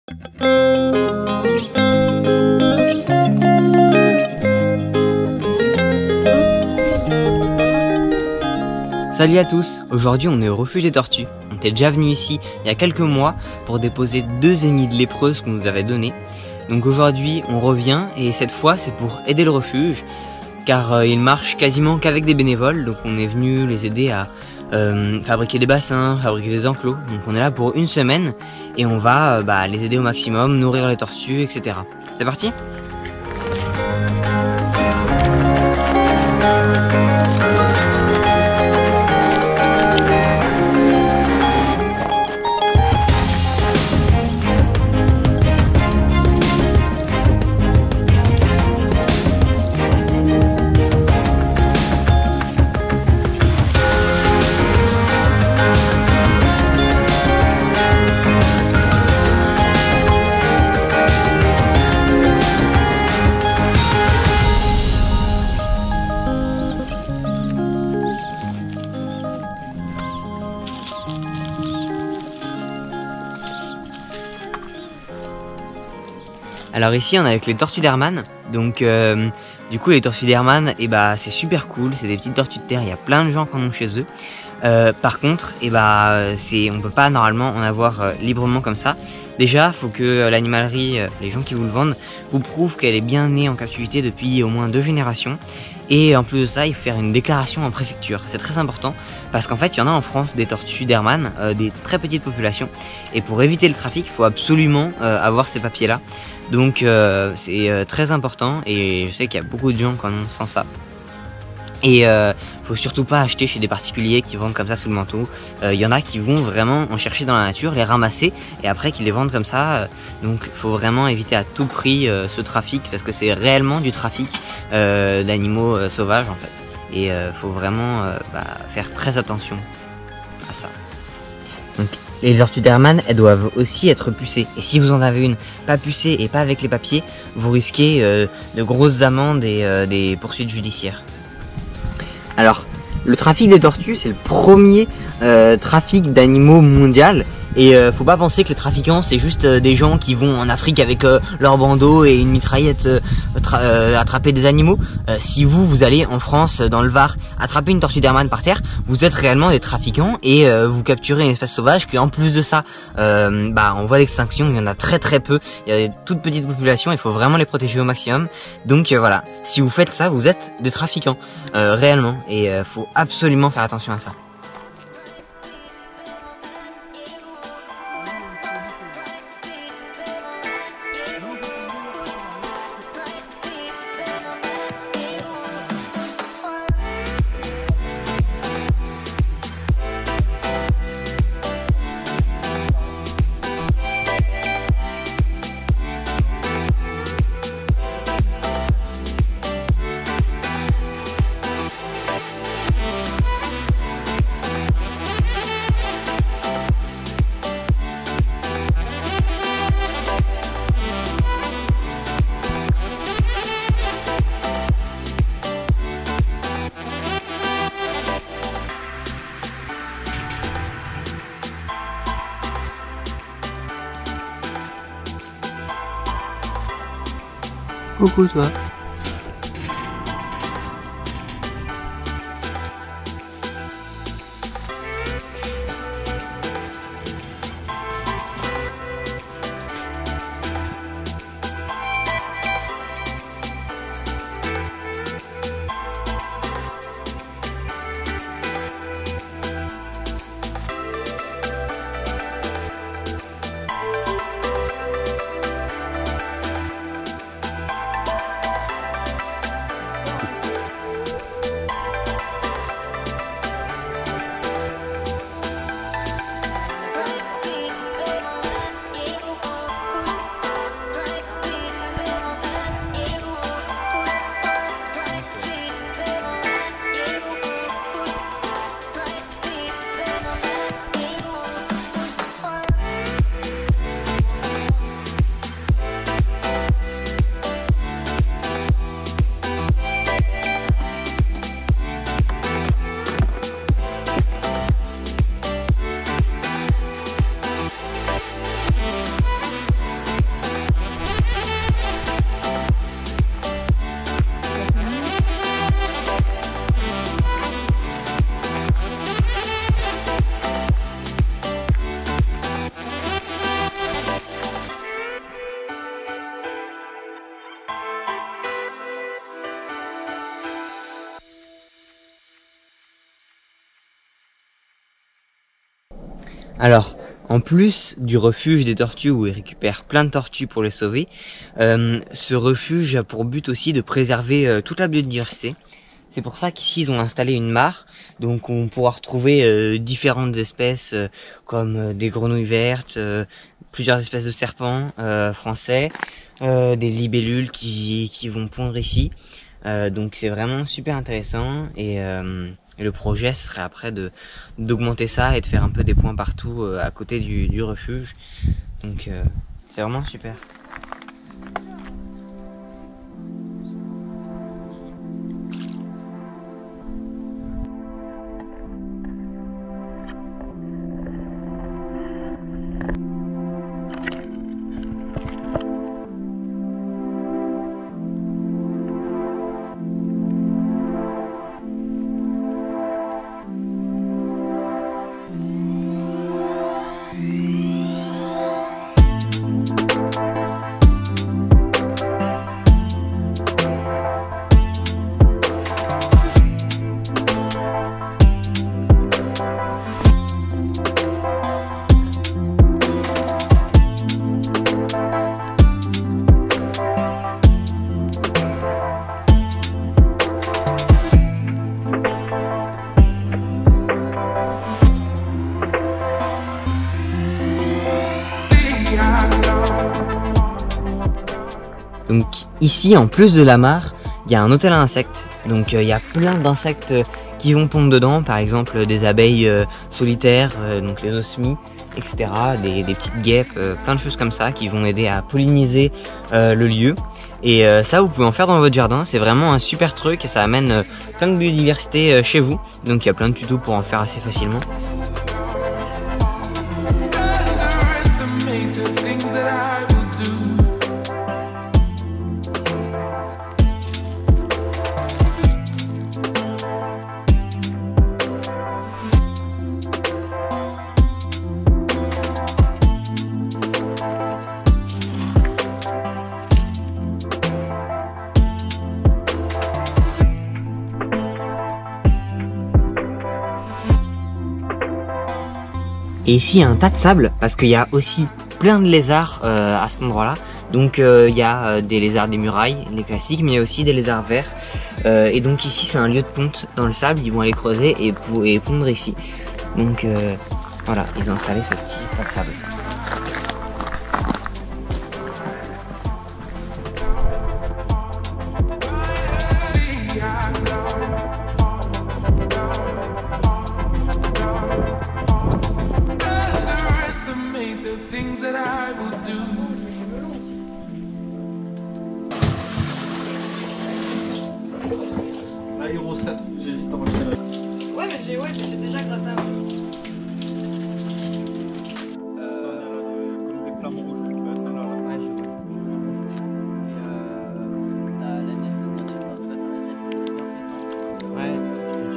Salut à tous, aujourd'hui on est au refuge des tortues. On était déjà venu ici il y a quelques mois pour déposer 2 émides lépreuses qu'on nous avait données. Donc aujourd'hui on revient et cette fois c'est pour aider le refuge car il marche quasiment qu'avec des bénévoles. Donc on est venu les aider à fabriquer des bassins, fabriquer des enclos. Donc on est là pour une semaine et on va les aider au maximum, nourrir les tortues, etc. C'est parti ? Alors ici on est avec les tortues d'Hermann, donc du coup les tortues d'Hermann c'est super cool, c'est des petites tortues de terre, il y a plein de gens qui en ont chez eux. Par contre on peut pas normalement en avoir librement comme ça. Déjà faut que l'animalerie, les gens qui vous le vendent, vous prouvent qu'elle est bien née en captivité depuis au moins 2 générations. Et en plus de ça, il faut faire une déclaration en préfecture. C'est très important parce qu'en fait, il y en a en France des tortues d'Hermann, des très petites populations. Et pour éviter le trafic, il faut absolument avoir ces papiers-là. Donc c'est très important et je sais qu'il y a beaucoup de gens qui en ont sans ça. Et faut surtout pas acheter chez des particuliers qui vendent comme ça sous le manteau. Il y en a qui vont vraiment en chercher dans la nature, les ramasser et après qui les vendent comme ça. Donc il faut vraiment éviter à tout prix ce trafic parce que c'est réellement du trafic d'animaux sauvages en fait. Et faut vraiment faire très attention à ça. Donc les tortues d'Hermann, elles doivent aussi être pucées. Et si vous en avez une pas pucée et pas avec les papiers, vous risquez de grosses amendes et des poursuites judiciaires. Alors, le trafic des tortues, c'est le premier trafic d'animaux mondial. Et faut pas penser que les trafiquants, c'est juste des gens qui vont en Afrique avec leur bandeau et une mitraillette attraper des animaux. Si vous allez en France, dans le Var, attraper une tortue d'Hermann par terre, vous êtes réellement des trafiquants et vous capturez une espèce sauvage qui en plus de ça, en voie d'extinction, il y en a très très peu. Il y a des toutes petites populations, il faut vraiment les protéger au maximum. Donc voilà, si vous faites ça, vous êtes des trafiquants, réellement. Et faut absolument faire attention à ça. Coucou toi. Alors, en plus du refuge des tortues où ils récupèrent plein de tortues pour les sauver, ce refuge a pour but aussi de préserver toute la biodiversité. C'est pour ça qu'ici ils ont installé une mare, donc on pourra retrouver différentes espèces comme des grenouilles vertes, plusieurs espèces de serpents français, des libellules qui vont pondre ici. Donc c'est vraiment super intéressant et le projet serait après d'augmenter ça et de faire un peu des points partout à côté du refuge. Donc c'est vraiment super. Donc ici, en plus de la mare, il y a un hôtel à insectes. Donc il y a plein d'insectes qui vont pondre dedans, par exemple des abeilles solitaires, donc les osmies, etc. Des petites guêpes, plein de choses comme ça qui vont aider à polliniser le lieu. Et ça, vous pouvez en faire dans votre jardin. C'est vraiment un super truc et ça amène plein de biodiversité chez vous. Donc il y a plein de tutos pour en faire assez facilement. Et ici il y a un tas de sable parce qu'il y a aussi plein de lézards à cet endroit là. Donc il y a des lézards des murailles, les classiques, mais il y a aussi des lézards verts. Et donc ici c'est un lieu de ponte dans le sable, ils vont aller creuser et pondre ici. Donc voilà, ils ont installé ce petit tas de sable. Aéro 7, j'hésite à regarder. Ouais, mais j'ai déjà gratté un peu. Comme des flammes rouges. Là, celle-là, là. Ouais, je vois. Ouais, j'ai déjà vu.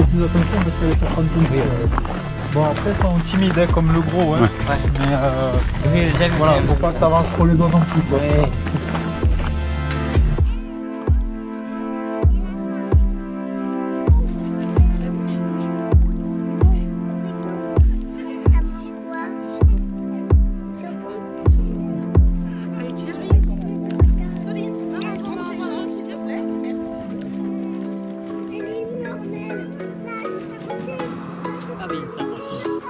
Plus attention parce qu'elle est en train de tomber. Bon, après, ils sont timides hein, comme le gros. Hein. Ouais. Mais voilà, faut pas que tu avances trop les doigts non plus. Quoi. Ouais. Allez, tu Soline. Soline, prends-moi un bras, s'il te plaît. Merci. Ah oui, ça continue.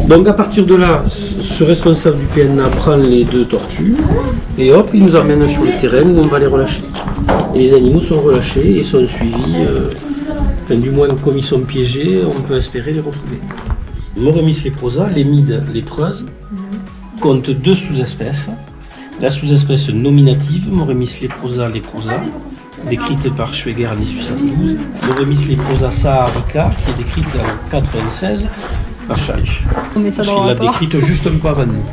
Donc à partir de là, ce responsable du PNA prend les 2 tortues et hop, il nous emmène sur le terrain où on va les relâcher. Et les animaux sont relâchés et sont suivis, enfin, du moins comme ils sont piégés, on peut espérer les retrouver. Moremis léprosa, l'émide lépreuse, compte 2 sous-espèces. La sous-espèce nominative, Moremis léprosa leprosa, décrite par Schweger en 1812. Moremis léprosa saharica, qui est décrite en 1996 par Scheich. Parce qu'il l'a décrite juste un peu avant nous.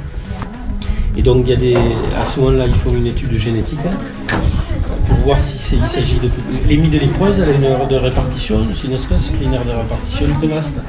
Et donc, il y a à ce moment-là, ils font une étude génétique pour voir s'il s'agit de... L'émide lépreuse, elle a une aire de répartition, c'est une espèce qui a une aire de répartition très vaste.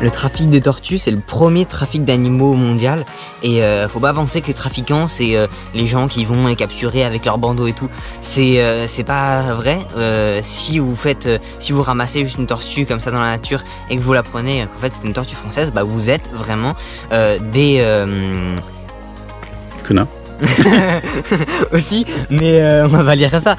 Le trafic des tortues, c'est le premier trafic d'animaux mondial. Et faut pas penser que les trafiquants, c'est les gens qui vont les capturer avec leur bandeau et tout. C'est pas vrai. Si vous ramassez juste une tortue comme ça dans la nature et que vous la prenez, en fait c'est une tortue française, bah vous êtes vraiment des connards. aussi, mais on va pas lire ça.